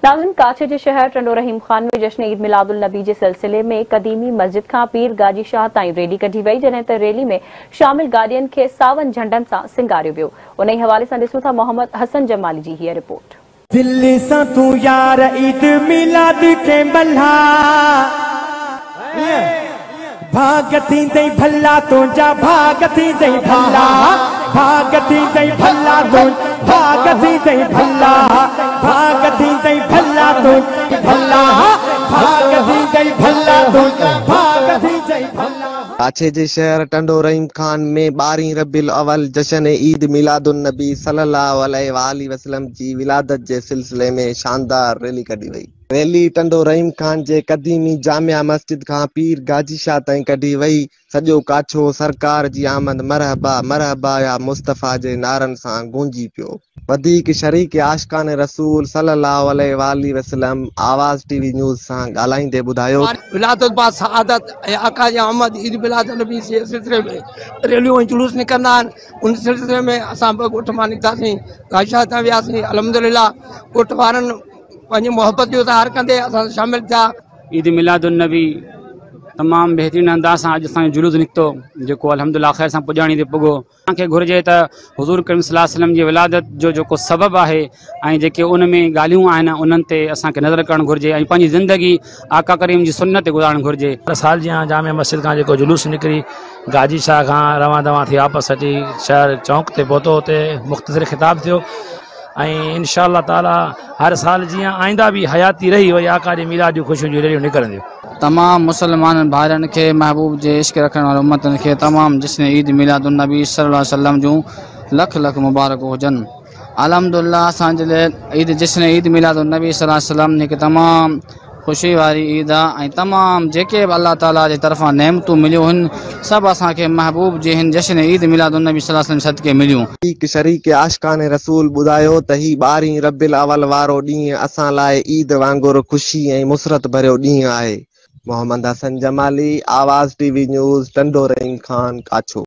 नाज़रीन, काछे जे शहर टंडो रहीम खान में जश्न ईद मिलादुल नबी जे सिलसिले में कदीमी मस्जिद खां पीर गाजी शाह ताईं रैली कढी वई, जॾहिं त रैली में शामिल गाॾियुनि खे सावन झंडनि सां सिंगारियो वियो। उन हवाले सां ॾिसूं था मोहम्मद हसन जमाली जी हीअ रिपोर्ट। दिल्ली सां तू यार ईद मिलाद के बल्हा भाग थींदई भला तुंहिंजा भाग थींदई भला भाग थींदई भला तुंहिंजा भाग थींदई भला भाग थींदई भला तुंहिंजा भला भाग थींदई भला तुंहिंजा भाग थींदई भला। काछे जे शहर टंडो रहीम खान में 12 रबीउल अव्वल जश्न ईद मिलादुन नबी सल्लल्लाहु अलैहि वसल्लम जी विलादत जे सिलसिले में शानदार रैली कढी वई। रैली टंडो रहीम खान जे कदीमी जामिया मस्जिद खां पीर गाजी शाह ताईं कढी वई। सॼो काछो सरकार जी आमद मरहबा मरहबा या मुस्तफ़ा जे नारनि सां गूंजी पियो। वधीक शरीक आशिकान रसूल सल्लल्लाहु अलैहि वसल्लम आवाज़ टीवी न्यूज़ सां ॻाल्हाईंदे ॿुधायो, विलादत बा सआदत आका जी आमद ईद मिलाद नबी जे सिलसिले में रैलियूं ऐं जुलूस निकिरंदा आहिनि। उन सिलसिले में असां ॿ ॻोठ मां निकितासीं, गाजी शाह तां वियासीं। अल्हम्दुलिल्लाह ॻोठ वारनि पंहिंजी मोहब्बत जो इज़हार कंदे असां शामिल थिया। ईद मिलादुन नबी तमाम बेहतरीन अंदाज़ सां अॼु असांजो जुलूस निकितो, जेको अल्हम्दुलिल्लाह ख़ैर सां पुॼाणी ते पुॻो। असांखे घुरिजे त हुज़ूर करीम सल्लल्लाहु अलैहि वसल्लम जी विलादत जो जेको सबबु आहे ऐं जेके उन में ॻाल्हियूं आहिनि उन्हनि ते असांखे नज़र करणु घुरिजे ऐं पंहिंजी ज़िंदगी आका करीम जी सुन्नत ते गुज़ारणु घुरिजे। साल जीअं जामिया मस्जिद खां जेको जुलूस निकिरी गाजी शाह खां रवां दवां थी वापसि अची शहर चौक ते पहुतो, हुते मुख़्तसिर ख़िताब थियो ऐं इंशाअल्लाह ताला हर साल जीअं आईंदा भी हयाती रही वही आका जी मिलाद जूं ख़ुशियूं जूं रैलियूं निकिरंदियूं। तमाम मुसलमान भाइरनि खे महबूब जे इश्क रखण वारे उम्मतनि खे तमाम जश्न ईद मिलादुन नबी सल्लल्लाहु अलैहि वसल्लम जूं लख लख मुबारक हुजनि। अल्हम्दुलिल्लाह असांजे लाइ ईद जश्न ईद मिलादुन नबी सल्लल्लाहु अलैहि वसल्लम हिकु तमामु ख़ुशी वारी ईद आहे ऐं तमामु जेके बि अल्लाह ताला जे तरफ़ां नेमतूं मिलियूं आहिनि सभु असांखे महबूब जे हिन जश्न ईद मिलादुन नबी सल्लल्लाहु अलैहि वसल्लम सदके मिलियूं। हिकु शरीक आशिकान रसूल ॿुधायो त ही 12 रबीउल अव्वल वारो ॾींहुं असां लाइ ईद वांगुरु ख़ुशी ऐं मुसरत भरियो ॾींहुं आहे। मोहम्मद हसन जमाली, आवाज़ टीवी न्यूज़, टंडो रहीम खान, काछो।